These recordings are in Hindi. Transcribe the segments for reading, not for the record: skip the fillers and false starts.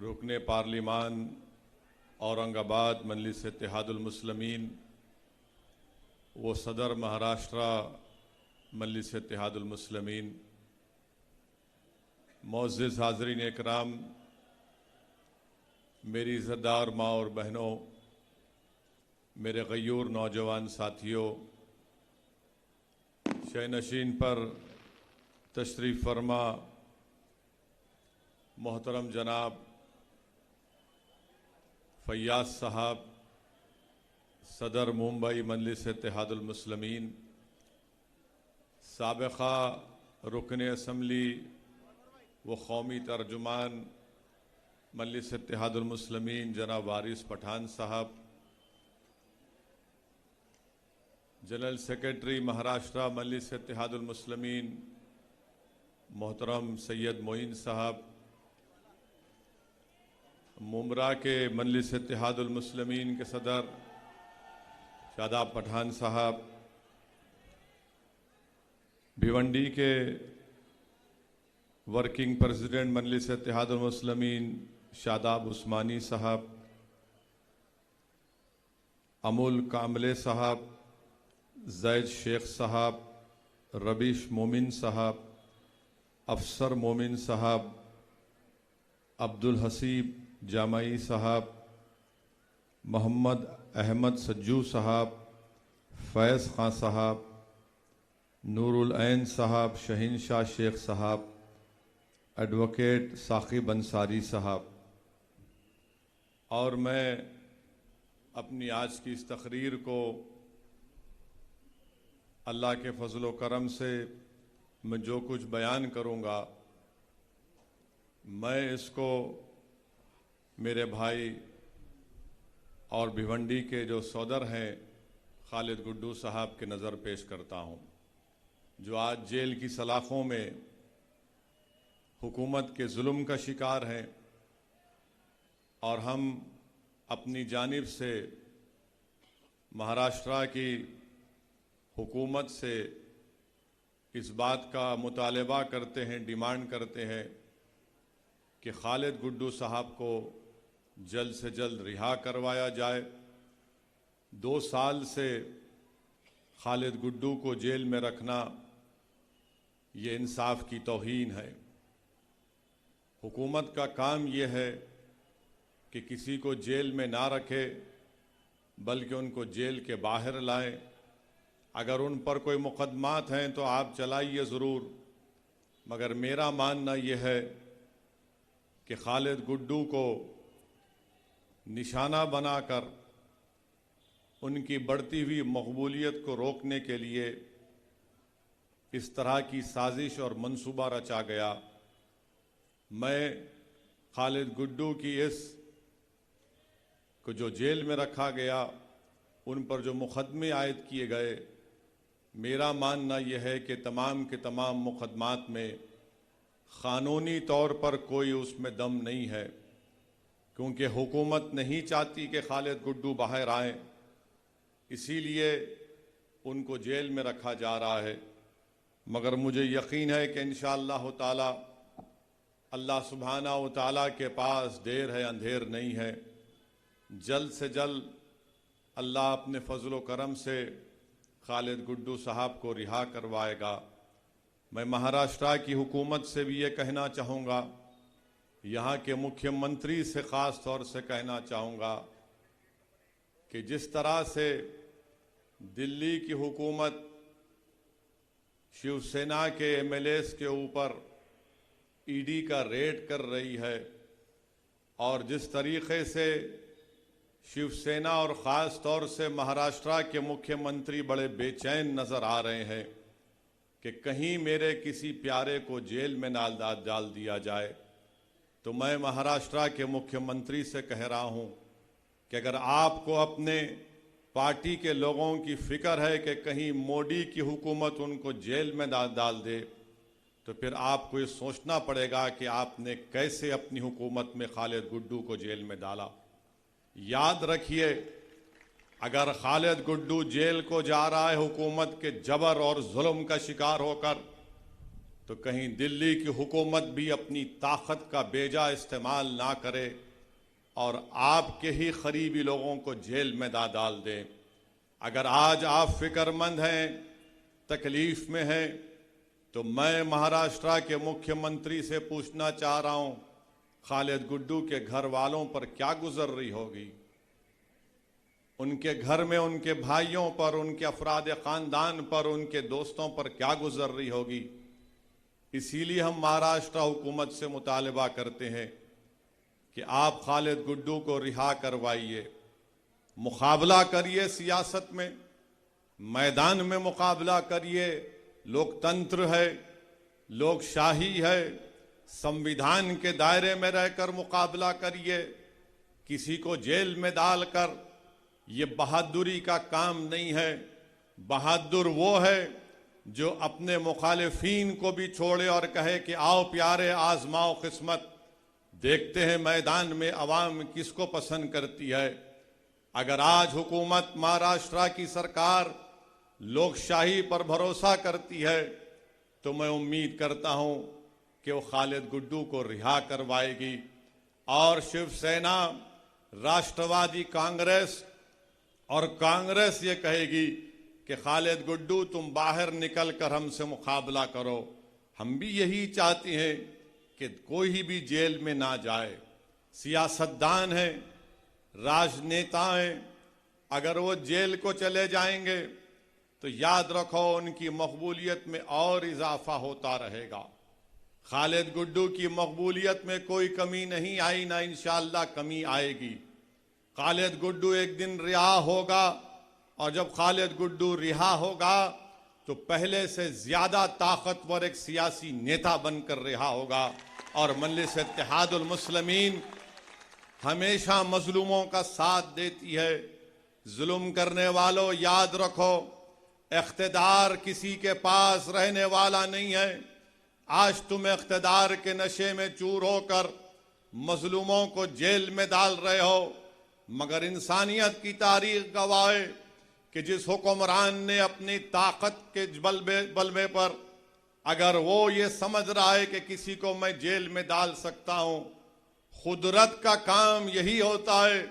रुकने पार्लिमान औरंगाबाद मजलिस इत्तेहादुल मुस्लिमीन, वो सदर महाराष्ट्र मजलिस इत्तेहादुल मुस्लिमीन, मुअज़्ज़िज़ हाज़रीन इकराम, मेरी इज़्ज़तदार माँ और बहनों, मेरे गयूर नौजवान साथियों, शयनशीन पर तशरीफ़ फरमा मोहतरम जनाब फैयाज साहब, सदर मुंबई मजलिस इत्तेहादुल मुस्लिमीन, साबिक़ा रुकन असम्बली व कौमी तर्जुमान मजलिस इत्तेहादुल मुस्लिमीन जनाब वारिस पठान साहब, जनरल सेक्रेटरी महाराष्ट्र मजलिस इत्तेहादुल मुस्लिमीन मोहतरम सैयद मोइन साहब, मुमरा के मजलिस इत्तेहादुल मुस्लिमीन के सदर शादाब पठान साहब, भिवंडी के वर्किंग प्रेसिडेंट मजलिस इत्तेहादुल मुस्लिमीन शादाब उस्मानी साहब, अमूल कामले साहब, जैद शेख साहब, रबीश मोमिन साहब, अफसर मोमिन साहब, अब्दुल हसीब जामाई साहब, मोहम्मद अहमद सज्जू साहब, फैज़ खां साहब, नूरुल ऐन साहब, शहीन शाह शेख साहब, एडवोकेट साकिब अंसारी साहब। और मैं अपनी आज की इस तकरीर को अल्लाह के फजल व करम से मैं जो कुछ बयान करूँगा, मैं इसको मेरे भाई और भिवंडी के जो सौदर हैं खालिद गुड्डू साहब के नज़र पेश करता हूँ, जो आज जेल की सलाखों में हुकूमत के जुल्म का शिकार हैं, और हम अपनी जानिब से महाराष्ट्र की हुकूमत से इस बात का मुतालबा करते हैं, डिमांड करते हैं कि खालिद गुड्डू साहब को जल्द से जल्द रिहा करवाया जाए। 2 साल से खालिद गुड्डू को जेल में रखना ये इंसाफ की तौहीन है। हुकूमत का काम ये है कि किसी को जेल में ना रखे, बल्कि उनको जेल के बाहर लाएं। अगर उन पर कोई मुकदमात हैं तो आप चलाइए ज़रूर, मगर मेरा मानना यह है कि खालिद गुड्डू को निशाना बनाकर उनकी बढ़ती हुई मकबूलियत को रोकने के लिए इस तरह की साजिश और मंसूबा रचा गया। मैं खालिद गुड्डू की इस को जो जेल में रखा गया, उन पर जो मुकदमे आयद किए गए, मेरा मानना यह है कि तमाम के तमाम मुकदमात में क़ानूनी तौर पर कोई उसमें दम नहीं है, क्योंकि हुकूमत नहीं चाहती कि खालिद गुड्डू बाहर आए, इसीलिए उनको जेल में रखा जा रहा है। मगर मुझे यकीन है कि इंशाअल्लाह ताला अल्लाह सुब्हाना व ताला के पास देर है अंधेर नहीं है। जल्द से जल्द अल्लाह अपने फजल व करम से खालिद गुड्डू साहब को रिहा करवाएगा। मैं महाराष्ट्र की हुकूमत से भी ये कहना चाहूँगा, यहाँ के मुख्यमंत्री से ख़ास तौर से कहना चाहूँगा कि जिस तरह से दिल्ली की हुकूमत शिवसेना के MLAs के ऊपर ईडी का रेड कर रही है, और जिस तरीक़े से शिवसेना और ख़ास तौर से महाराष्ट्र के मुख्यमंत्री बड़े बेचैन नज़र आ रहे हैं कि कहीं मेरे किसी प्यारे को जेल में ना डाल दिया जाए, तो मैं महाराष्ट्र के मुख्यमंत्री से कह रहा हूं कि अगर आपको अपने पार्टी के लोगों की फ़िक्र है कि कहीं मोदी की हुकूमत उनको जेल में डाल दे, तो फिर आपको ये सोचना पड़ेगा कि आपने कैसे अपनी हुकूमत में खालिद गुड्डू को जेल में डाला। याद रखिए, अगर खालिद गुड्डू जेल को जा रहा है हुकूमत के जबर और जुल्म का शिकार होकर, तो कहीं दिल्ली की हुकूमत भी अपनी ताकत का बेजा इस्तेमाल ना करे और आपके ही करीबी लोगों को जेल में डाल दे। अगर आज आप फिक्रमंद हैं, तकलीफ में हैं, तो मैं महाराष्ट्र के मुख्यमंत्री से पूछना चाह रहा हूं, खालिद गुड्डू के घर वालों पर क्या गुजर रही होगी? उनके घर में उनके भाइयों पर, उनके अफराद ख़ानदान पर, उनके दोस्तों पर क्या गुजर रही होगी? इसीलिए हम महाराष्ट्र हुकूमत से मुतालबा करते हैं कि आप खालिद गुड्डू को रिहा करवाइए, मुकाबला करिए, सियासत में मैदान में मुकाबला करिए। लोकतंत्र है, लोकशाही है, संविधान के दायरे में रहकर मुकाबला करिए। किसी को जेल में डालकर ये बहादुरी का काम नहीं है। बहादुर वो है जो अपने मुखालिफीन को भी छोड़े और कहे कि आओ प्यारे आजमाओ किस्मत, देखते हैं मैदान में अवाम किसको पसंद करती है। अगर आज हुकूमत महाराष्ट्र की सरकार लोकशाही पर भरोसा करती है तो मैं उम्मीद करता हूं कि वो खालिद गुड्डू को रिहा करवाएगी और शिवसेना, राष्ट्रवादी कांग्रेस और कांग्रेस ये कहेगी कि खालिद गुड्डू तुम बाहर निकल कर हमसे मुकाबला करो। हम भी यही चाहते हैं कि कोई भी जेल में ना जाए। सियासतदान हैं, राजनेता हैं, अगर वो जेल को चले जाएंगे तो याद रखो उनकी मकबूलियत में और इजाफा होता रहेगा। खालिद गुड्डू की मकबूलियत में कोई कमी नहीं आई, ना इंशाअल्लाह कमी आएगी। खालिद गुड्डू एक दिन रिहा होगा और जब खालिद गुड्डू रिहा होगा तो पहले से ज्यादा ताकतवर एक सियासी नेता बनकर रिहा होगा। और मजलिस इत्तेहादुल मुस्लिमीन हमेशा मजलूमों का साथ देती है। जुल्म करने वालों याद रखो, इख्तिदार किसी के पास रहने वाला नहीं है। आज तुम इख्तिदार के नशे में चूर होकर मजलूमों को जेल में डाल रहे हो, मगर इंसानियत की तारीख गवाह है कि जिस हुक्मरान ने अपनी ताकत के बलबे पर, अगर वो ये समझ रहा है कि किसी को मैं जेल में डाल सकता हूं, खुदरत का काम यही होता है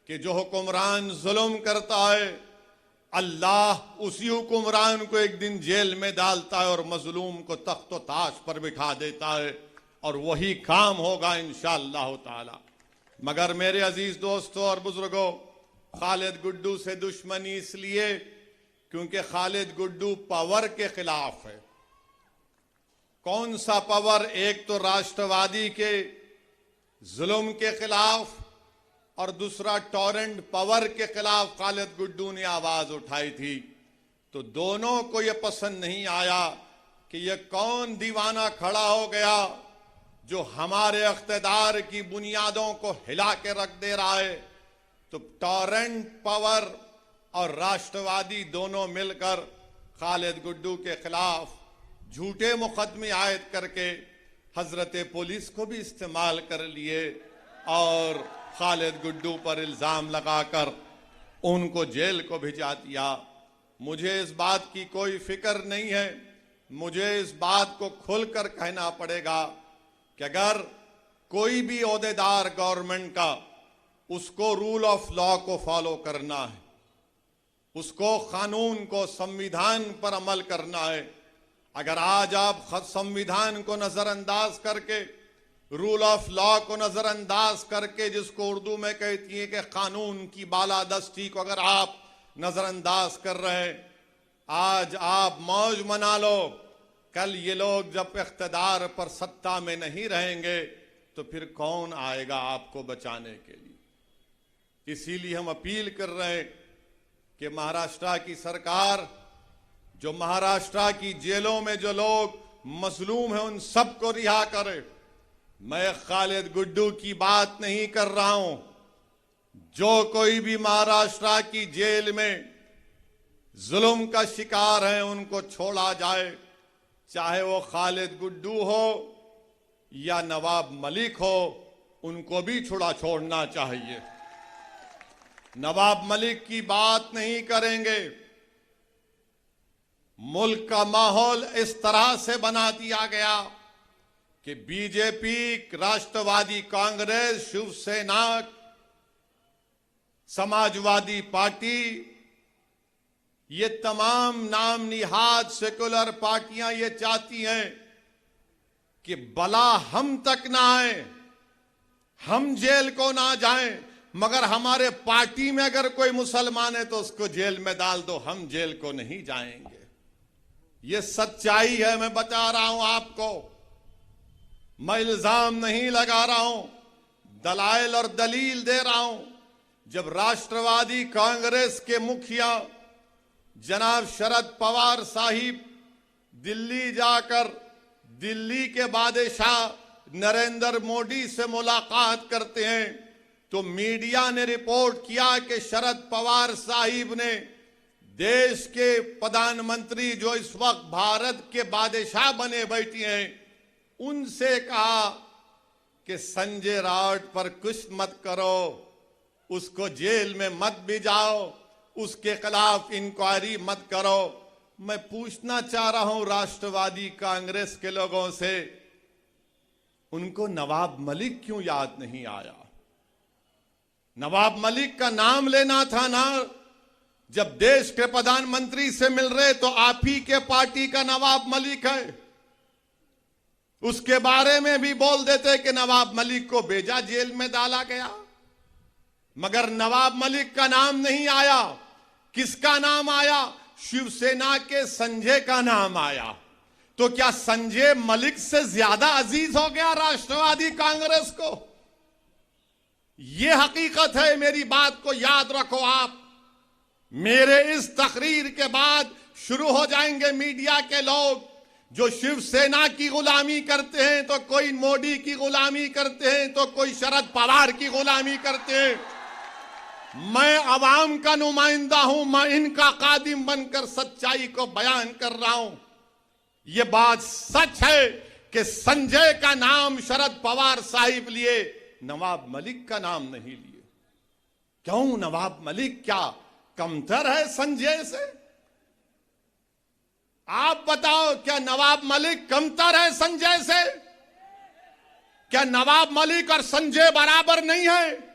कि जो हुक्मरान जुल्म करता है, अल्लाह उसी हुक्मरान को एक दिन जेल में डालता है और मजलूम को तख्त ताश पर बिठा देता है, और वही काम होगा इंशाअल्लाह ताला। मगर मेरे अजीज दोस्तों और बुजुर्गों, खालिद गुड्डू से दुश्मनी इसलिए क्योंकि खालिद गुड्डू पावर के खिलाफ है। कौन सा पावर? एक तो राष्ट्रवादी के जुल्म के खिलाफ और दूसरा टॉरेंट पावर के खिलाफ खालिद गुड्डू ने आवाज उठाई थी। तो दोनों को यह पसंद नहीं आया कि यह कौन दीवाना खड़ा हो गया जो हमारे इख्तिदार की बुनियादों को हिला के रख दे रहा है। तो टॉरेंट पावर और राष्ट्रवादी दोनों मिलकर खालिद गुड्डू के खिलाफ झूठे मुकदमे आयद करके हजरत पुलिस को भी इस्तेमाल कर लिए और खालिद गुड्डू पर इल्जाम लगाकर उनको जेल को भिजा दिया। मुझे इस बात की कोई फिक्र नहीं है। मुझे इस बात को खुलकर कहना पड़ेगा कि अगर कोई भी ओहदेदार गवर्नमेंट का, उसको रूल ऑफ लॉ को फॉलो करना है, उसको कानून को, संविधान पर अमल करना है। अगर आज आप संविधान को नजरअंदाज करके, रूल ऑफ लॉ को नजरअंदाज करके, जिसको उर्दू में कहती है कि कानून की बालादस्ती को अगर आप नजरअंदाज कर रहे हैं, आज आप मौज मना लो। कल ये लोग जब इख्तिदार पर सत्ता में नहीं रहेंगे तो फिर कौन आएगा आपको बचाने के लिए? इसीलिए हम अपील कर रहे हैं कि महाराष्ट्र की सरकार, जो महाराष्ट्र की जेलों में जो लोग मजलूम हैं, उन सबको रिहा करे। मैं खालिद गुड्डू की बात नहीं कर रहा हूं। जो कोई भी महाराष्ट्र की जेल में जुल्म का शिकार है, उनको छोड़ा जाए। चाहे वो खालिद गुड्डू हो या नवाब मलिक हो, उनको भी छोड़ना चाहिए। नवाब मलिक की बात नहीं करेंगे, मुल्क का माहौल इस तरह से बना दिया गया कि बीजेपी, राष्ट्रवादी कांग्रेस, शिवसेना, समाजवादी पार्टी, ये तमाम नाम निहाद सेकुलर पार्टियां ये चाहती हैं कि बला हम तक ना आए, हम जेल को ना जाएं, मगर हमारे पार्टी में अगर कोई मुसलमान है तो उसको जेल में डाल दो, हम जेल को नहीं जाएंगे। ये सच्चाई है, मैं बता रहा हूं आपको, मैं इल्जाम नहीं लगा रहा हूं, दलाइल और दलील दे रहा हूं। जब राष्ट्रवादी कांग्रेस के मुखिया जनाब शरद पवार साहिब दिल्ली जाकर दिल्ली के बादशाह नरेंद्र मोदी से मुलाकात करते हैं तो मीडिया ने रिपोर्ट किया कि शरद पवार साहिब ने देश के प्रधानमंत्री जो इस वक्त भारत के बादशाह बने बैठे हैं उनसे कहा कि संजय राउत पर कुछ मत करो, उसको जेल में मत भिजाओ, उसके खिलाफ इंक्वायरी मत करो। मैं पूछना चाह रहा हूं राष्ट्रवादी कांग्रेस के लोगों से, उनको नवाब मलिक क्यों याद नहीं आया? नवाब मलिक का नाम लेना था ना। जब देश के प्रधानमंत्री से मिल रहे तो आप ही के पार्टी का नवाब मलिक है, उसके बारे में भी बोल देते कि नवाब मलिक को भेजा, जेल में डाला गया, मगर नवाब मलिक का नाम नहीं आया। किसका नाम आया? शिवसेना के संजय का नाम आया। तो क्या संजय मलिक से ज्यादा अजीज हो गया राष्ट्रवादी कांग्रेस को? यह हकीकत है, मेरी बात को याद रखो आप। मेरे इस तकरीर के बाद शुरू हो जाएंगे मीडिया के लोग जो शिवसेना की गुलामी करते हैं, तो कोई मोदी की गुलामी करते हैं, तो कोई शरद पवार की गुलामी करते हैं। मैं अवाम का नुमाइंदा हूं, मैं इनका कादिम बनकर सच्चाई को बयान कर रहा हूं। यह बात सच है कि संजय का नाम शरद पवार साहिब लिए, नवाब मलिक का नाम नहीं लिए। क्यों? नवाब मलिक क्या कमतर है संजय से? आप बताओ, क्या नवाब मलिक कमतर है संजय से? क्या नवाब मलिक और संजय बराबर नहीं है?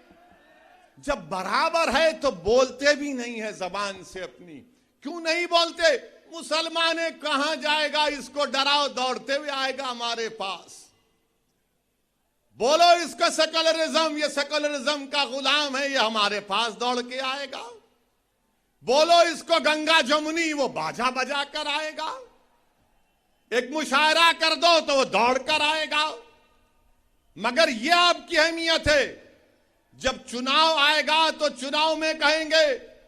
जब बराबर है तो बोलते भी नहीं है जबान से अपनी। क्यों नहीं बोलते? मुसलमान है, कहां जाएगा, इसको डराओ, दौड़ते हुए आएगा हमारे पास। बोलो इसका सेकुलरिज्म, ये सेकुलरिज्म का गुलाम है, ये हमारे पास दौड़ के आएगा। बोलो इसको गंगा जमुनी, वो बाजा बजा कर आएगा। एक मुशायरा कर दो तो वो दौड़ कर आएगा। मगर ये आपकी अहमियत है, जब चुनाव आएगा तो चुनाव में कहेंगे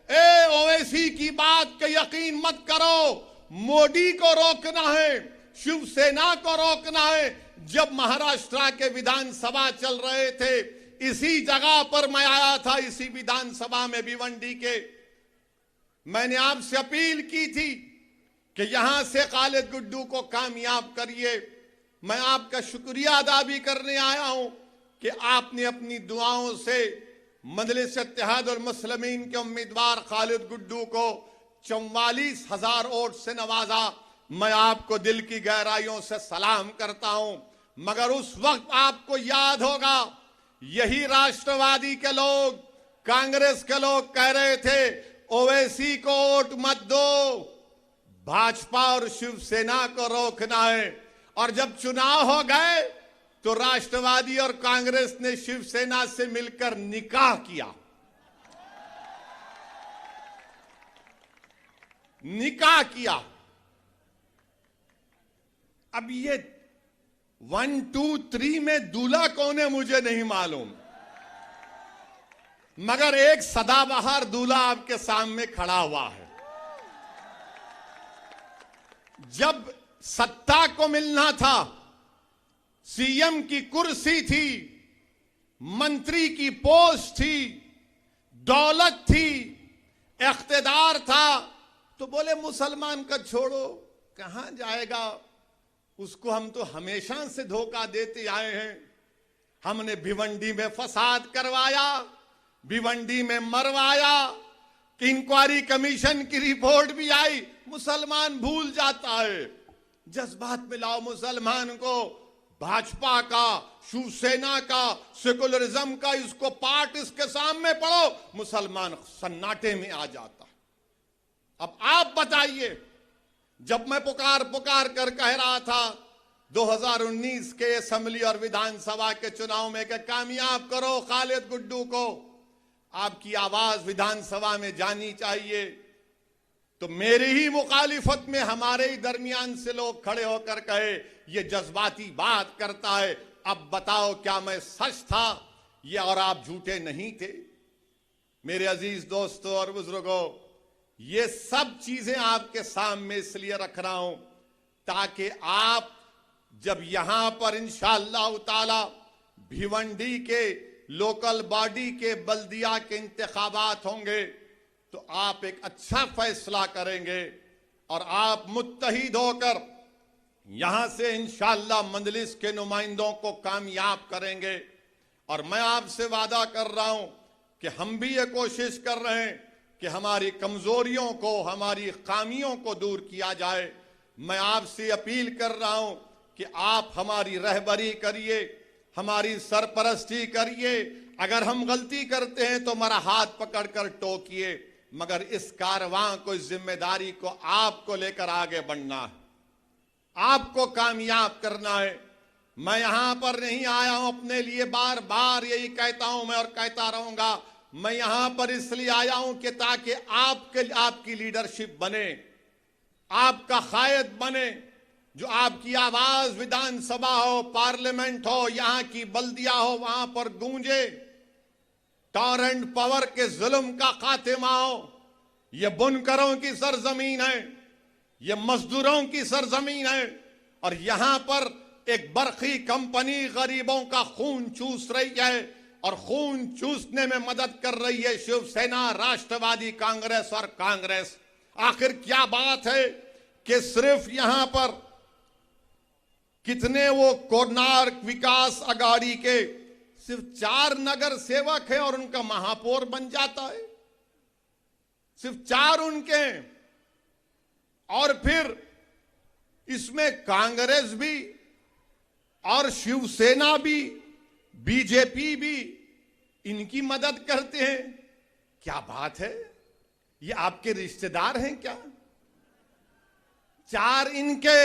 ए ओवैसी की बात का यकीन मत करो, मोदी को रोकना है, शिवसेना को रोकना है। जब महाराष्ट्र के विधानसभा चल रहे थे, इसी जगह पर मैं आया था, इसी विधानसभा में भिवंडी के, मैंने आपसे अपील की थी कि यहां से खालिद गुड्डू को कामयाब करिए। मैं आपका शुक्रिया अदा भी करने आया हूं कि आपने अपनी दुआओं से मजलिस इत्तेहाद और मुस्लिमीन के उम्मीदवार खालिद गुड्डू को 44,000 वोट से नवाजा। मैं आपको दिल की गहराइयों से सलाम करता हूं। मगर उस वक्त आपको याद होगा, यही राष्ट्रवादी के लोग, कांग्रेस के लोग कह रहे थे ओवैसी को वोट मत दो, भाजपा और शिवसेना को रोकना है। और जब चुनाव हो गए तो राष्ट्रवादी और कांग्रेस ने शिवसेना से मिलकर निकाह किया। निकाह किया। अब ये 1, 2, 3 में दूल्हा कौन है मुझे नहीं मालूम, मगर एक सदाबहार दूल्हा आपके सामने खड़ा हुआ है। जब सत्ता को मिलना था, सीएम की कुर्सी थी, मंत्री की पोस्ट थी, दौलत थी, इख्तिदार था, तो बोले मुसलमान का छोड़ो, कहां जाएगा, उसको हम तो हमेशा से धोखा देते आए हैं। हमने भिवंडी में फसाद करवाया, भिवंडी में मरवाया, इंक्वायरी कमीशन की रिपोर्ट भी आई, मुसलमान भूल जाता है। जज्बात में लाओ मुसलमान को, भाजपा का, शिवसेना का, सेकुलरिज्म का इसको पाठ इसके सामने पढ़ो, मुसलमान सन्नाटे में आ जाता। अब आप बताइए, जब मैं पुकार पुकार कर कह रहा था 2019 के असेंबली और विधानसभा के चुनाव में कि कामयाब करो खालिद गुड्डू को, आपकी आवाज विधानसभा में जानी चाहिए, तो मेरी ही मुखालिफत में हमारे ही दरमियान से लोग खड़े होकर कहे ये जज्बाती बात करता है। अब बताओ क्या मैं सच था ये और आप झूठे नहीं थे? मेरे अजीज दोस्तों और बुजुर्गों, ये सब चीजें आपके सामने इसलिए रख रहा हूं ताकि आप जब यहां पर इंशाअल्लाह ताला भिवंडी के लोकल बॉडी के बल्दिया के इंतखाबात होंगे तो आप एक अच्छा फैसला करेंगे और आप मुत्तहिद होकर यहां से इंशाअल्लाह मंजलिस के नुमाइंदों को कामयाब करेंगे। और मैं आपसे वादा कर रहा हूं कि हम भी ये कोशिश कर रहे हैं कि हमारी कमजोरियों को, हमारी खामियों को दूर किया जाए। मैं आपसे अपील कर रहा हूं कि आप हमारी रहबरी करिए, हमारी सरपरस्ती करिए। अगर हम गलती करते हैं तो हमारा हाथ पकड़कर टोकिए, मगर इस कारवां को, इस जिम्मेदारी को आपको लेकर आगे बढ़ना है, आपको कामयाब करना है। मैं यहां पर नहीं आया हूं अपने लिए, बार बार यही कहता हूं मैं और कहता रहूंगा। मैं यहां पर इसलिए आया हूं कि ताकि आपकी लीडरशिप बने, आपका कायद बने, जो आपकी आवाज विधानसभा हो, पार्लियामेंट हो, यहां की बल्दिया हो, वहां पर गूंजे। टॉरेंट पावर के जुल्म का खात्मा हो। यह बुनकरों की सरजमीन है, यह मजदूरों की सरजमीन है, और यहां पर एक बरखी कंपनी गरीबों का खून चूस रही है, और खून चूसने में मदद कर रही है शिवसेना, राष्ट्रवादी कांग्रेस और कांग्रेस। आखिर क्या बात है कि सिर्फ यहां पर कितने वो कोणार्क विकास अघाड़ी के सिर्फ 4 नगर सेवक है और उनका महापौर बन जाता है, सिर्फ 4 उनके। और फिर इसमें कांग्रेस भी और शिवसेना भी, बीजेपी भी इनकी मदद करते हैं। क्या बात है, ये आपके रिश्तेदार हैं क्या? 4 इनके,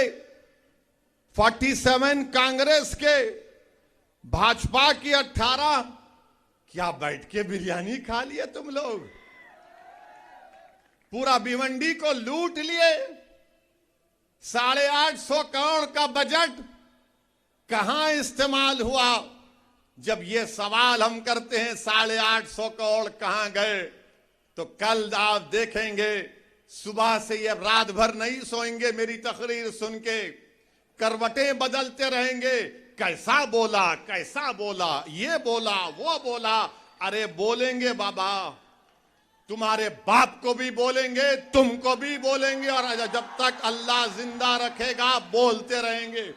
47 कांग्रेस के, भाजपा की 18। क्या बैठ के बिरयानी खा लिए तुम लोग? पूरा भिवंडी को लूट लिए। 850 करोड़ का बजट कहां इस्तेमाल हुआ? जब ये सवाल हम करते हैं 850 करोड़ कहां गए, तो कल आप देखेंगे सुबह से ये रात भर नहीं सोएंगे मेरी तकरीर सुन के, करवटें बदलते रहेंगे। कैसा बोला, कैसा बोला, ये बोला, वो बोला। अरे बोलेंगे बाबा, तुम्हारे बाप को भी बोलेंगे, तुमको भी बोलेंगे, और जब तक अल्लाह जिंदा रखेगा बोलते रहेंगे।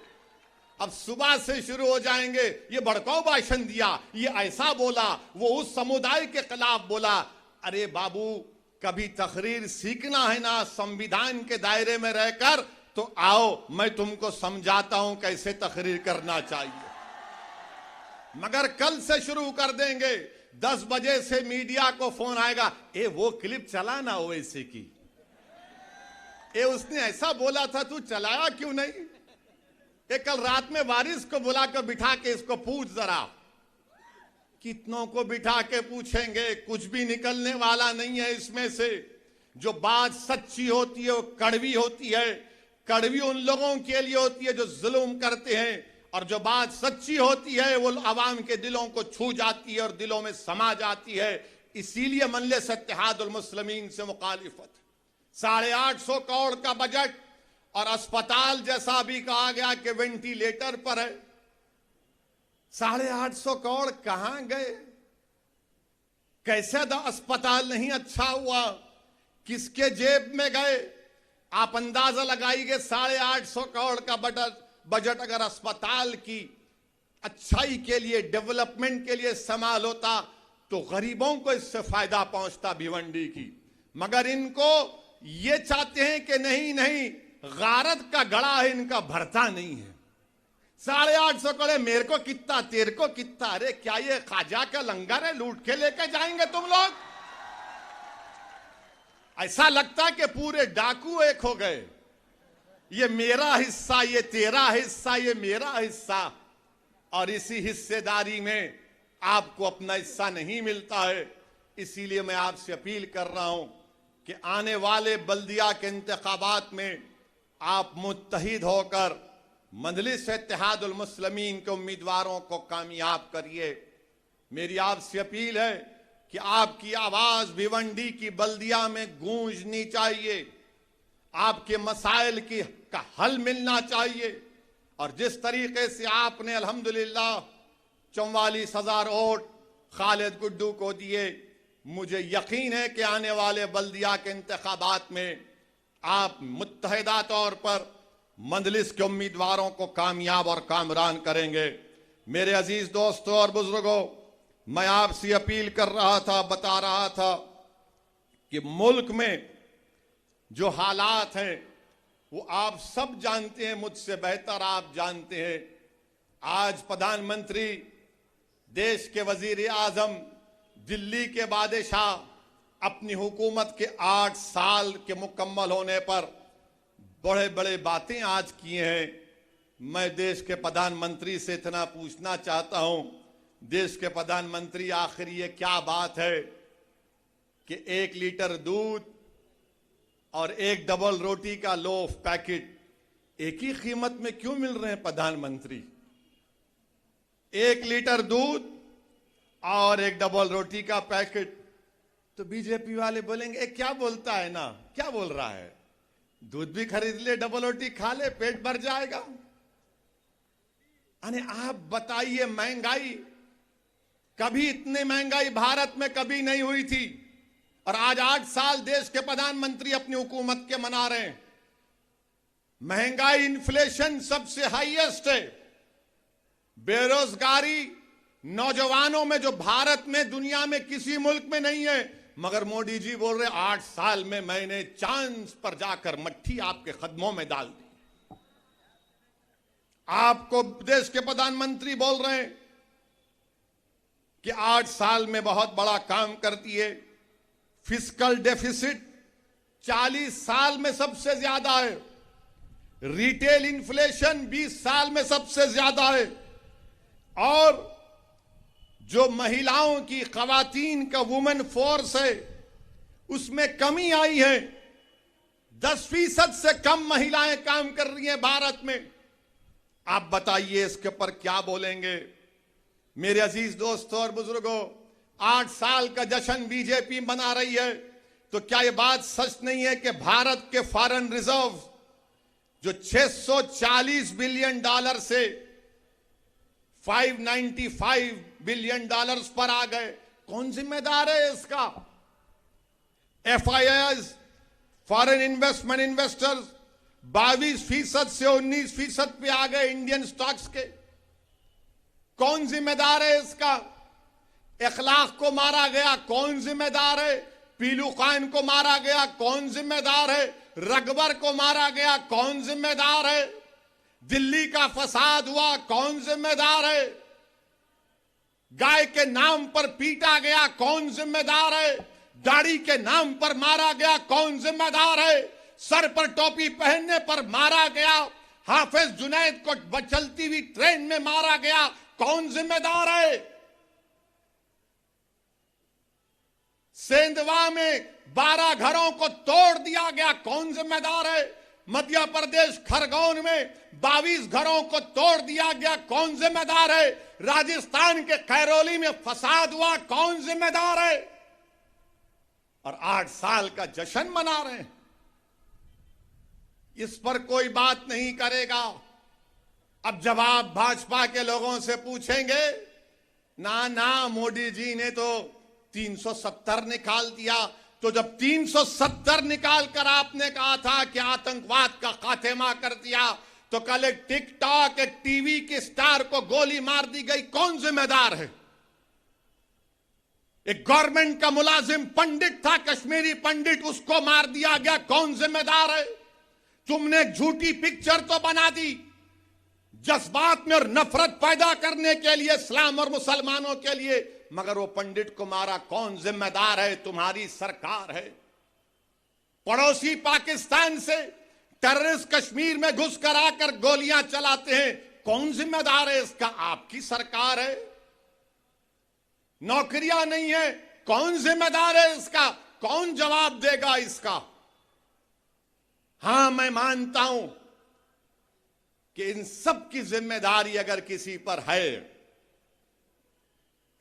अब सुबह से शुरू हो जाएंगे, ये भड़काऊ भाषण दिया, ये ऐसा बोला, वो उस समुदाय के खिलाफ बोला। अरे बाबू, कभी तकरीर सीखना है ना संविधान के दायरे में रहकर, तो आओ मैं तुमको समझाता हूं कैसे तकरीर करना चाहिए। मगर कल से शुरू कर देंगे, 10 बजे से मीडिया को फोन आएगा, ए वो क्लिप चला ना ओवैसी की, ए उसने ऐसा बोला था, तू चलाया क्यों नहीं? ए कल रात में वारिस को बुलाकर बिठा के इसको पूछ जरा। कितनों को बिठा के पूछेंगे, कुछ भी निकलने वाला नहीं है इसमें से। जो बात सच्ची होती है वो कड़वी होती है। कड़वी उन लोगों के लिए होती है जो जुल्म करते हैं, और जो बात सच्ची होती है वो आवाम के दिलों को छू जाती है और दिलों में समा जाती है। इसीलिए मजलिस इत्तेहादुल मुस्लिमीन से मुखालिफत। 850 करोड़ का बजट, और अस्पताल जैसा भी कहा गया कि वेंटिलेटर पर है। 850 करोड़ कहां गए? कैसे अस्पताल नहीं अच्छा हुआ? किसके जेब में गए? आप अंदाजा लगाइए, 850 करोड़ का बजट अगर अस्पताल की अच्छाई के लिए, डेवलपमेंट के लिए इस्तेमाल होता तो गरीबों को इससे फायदा पहुंचता भिवंडी की। मगर इनको ये चाहते हैं कि नहीं नहीं, गारत का गड़ा है, इनका भरता नहीं है। 850 करोड़ मेरे को कितना, तेरे को कितना? अरे क्या ये खाजा का लंगर है, लूट के लेके जाएंगे तुम लोग? ऐसा लगता कि पूरे डाकू एक हो गए, ये मेरा हिस्सा, ये तेरा हिस्सा, ये मेरा हिस्सा। और इसी हिस्सेदारी में आपको अपना हिस्सा नहीं मिलता है। इसीलिए मैं आपसे अपील कर रहा हूं कि आने वाले बल्दिया के इंतखाबात में आप मुत्तहिद होकर मजलिस इत्तेहादुल मुस्लिमीन के उम्मीदवारों को कामयाब करिए। मेरी आपसे अपील है कि आपकी आवाज भिवंडी की बल्दिया में गूंजनी चाहिए, आपके मसाइल का हल मिलना चाहिए। और जिस तरीके से आपने अल्हम्दुलिल्लाह 44,000 वोट खालिद गुड्डू को दिए, मुझे यकीन है कि आने वाले बल्दिया के इंतखाबात में आप मुत्तहिदा तौर पर मजलिस के उम्मीदवारों को कामयाब और कामरान करेंगे। मेरे अजीज दोस्तों और बुजुर्गों, मैं आपसे अपील कर रहा था, बता रहा था कि मुल्क में जो हालात हैं वो आप सब जानते हैं, मुझसे बेहतर आप जानते हैं। आज प्रधानमंत्री, देश के वजीर आजम, दिल्ली के बादशाह अपनी हुकूमत के 8 साल के मुकम्मल होने पर बड़े बड़े बातें आज किए हैं। मैं देश के प्रधानमंत्री से इतना पूछना चाहता हूं, देश के प्रधानमंत्री, आखिर ये क्या बात है कि 1 लीटर दूध और 1 डबल रोटी का लोफ पैकेट एक ही कीमत में क्यों मिल रहे हैं प्रधानमंत्री? 1 लीटर दूध और 1 डबल रोटी का पैकेट। तो बीजेपी वाले बोलेंगे क्या बोलता है ना, क्या बोल रहा है, दूध भी खरीद ले, डबल रोटी खा ले, पेट भर जाएगा। अरे आप बताइए, महंगाई, कभी इतनी महंगाई भारत में कभी नहीं हुई थी, और आज 8 साल देश के प्रधानमंत्री अपनी हुकूमत के मना रहे हैं। महंगाई, इन्फ्लेशन सबसे हाईएस्ट है। बेरोजगारी नौजवानों में जो भारत में, दुनिया में किसी मुल्क में नहीं है, मगर मोदी जी बोल रहे 8 साल में मैंने चांद पर जाकर मट्ठी आपके कदमों में डाल दी। आपको देश के प्रधानमंत्री बोल रहे हैं कि 8 साल में बहुत बड़ा काम करती है। फिस्कल डेफिसिट 40 साल में सबसे ज्यादा है। रिटेल इन्फ्लेशन 20 साल में सबसे ज्यादा है। और जो महिलाओं की, खवातीन का वुमेन फोर्स है, उसमें कमी आई है। 10% से कम महिलाएं काम कर रही हैं भारत में। आप बताइए इसके ऊपर क्या बोलेंगे? मेरे अजीज दोस्तों और बुजुर्गों, 8 साल का जश्न बीजेपी मना रही है, तो क्या यह बात सच नहीं है कि भारत के फॉरेन रिजर्व जो 640 बिलियन डॉलर से 595 बिलियन डॉलर्स पर आ गए? कौन जिम्मेदार है इसका? FIIs, फॉरेन इन्वेस्टमेंट इन्वेस्टर्स 22% से 19% पे आ गए इंडियन स्टॉक्स के। कौन जिम्मेदार है इसका? इखलाक को मारा गया, कौन जिम्मेदार है? पीलू खान को मारा गया, कौन जिम्मेदार है? रकबर को मारा गया, कौन जिम्मेदार है? दिल्ली का फसाद हुआ, कौन जिम्मेदार है? गाय के नाम पर पीटा गया, कौन जिम्मेदार है? दाढ़ी के नाम पर मारा गया, कौन जिम्मेदार है? सर पर टोपी पहनने पर मारा गया, हाफिज जुनैद को चलती हुई ट्रेन में मारा गया, कौन जिम्मेदार है? सेंधवा में 12 घरों को तोड़ दिया गया, कौन जिम्मेदार है? मध्य प्रदेश खरगोन में 22 घरों को तोड़ दिया गया, कौन जिम्मेदार है? राजस्थान के कैरोली में फसाद हुआ, कौन जिम्मेदार है? और 8 साल का जश्न मना रहे हैं। इस पर कोई बात नहीं करेगा। अब जब आप भाजपा के लोगों से पूछेंगे, ना ना मोदी जी ने तो 370 निकाल दिया, तो जब 370 निकाल कर आपने कहा था कि आतंकवाद का खात्मा कर दिया, तो कल एक टिकटॉक, एक टीवी के स्टार को गोली मार दी गई, कौन जिम्मेदार है? एक गवर्नमेंट का मुलाजिम पंडित था, कश्मीरी पंडित, उसको मार दिया गया। कौन जिम्मेदार है? तुमने एक झूठी पिक्चर तो बना दी जज्बात में और नफरत पैदा करने के लिए इस्लाम और मुसलमानों के लिए, मगर वो पंडित को मारा। कौन जिम्मेदार है? तुम्हारी सरकार है। पड़ोसी पाकिस्तान से टेररिस्ट कश्मीर में घुस कर आकर गोलियां चलाते हैं, कौन जिम्मेदार है इसका? आपकी सरकार है। नौकरियां नहीं है, कौन जिम्मेदार है इसका? कौन जवाब देगा इसका? हां, मैं मानता हूं कि इन सब की जिम्मेदारी अगर किसी पर है,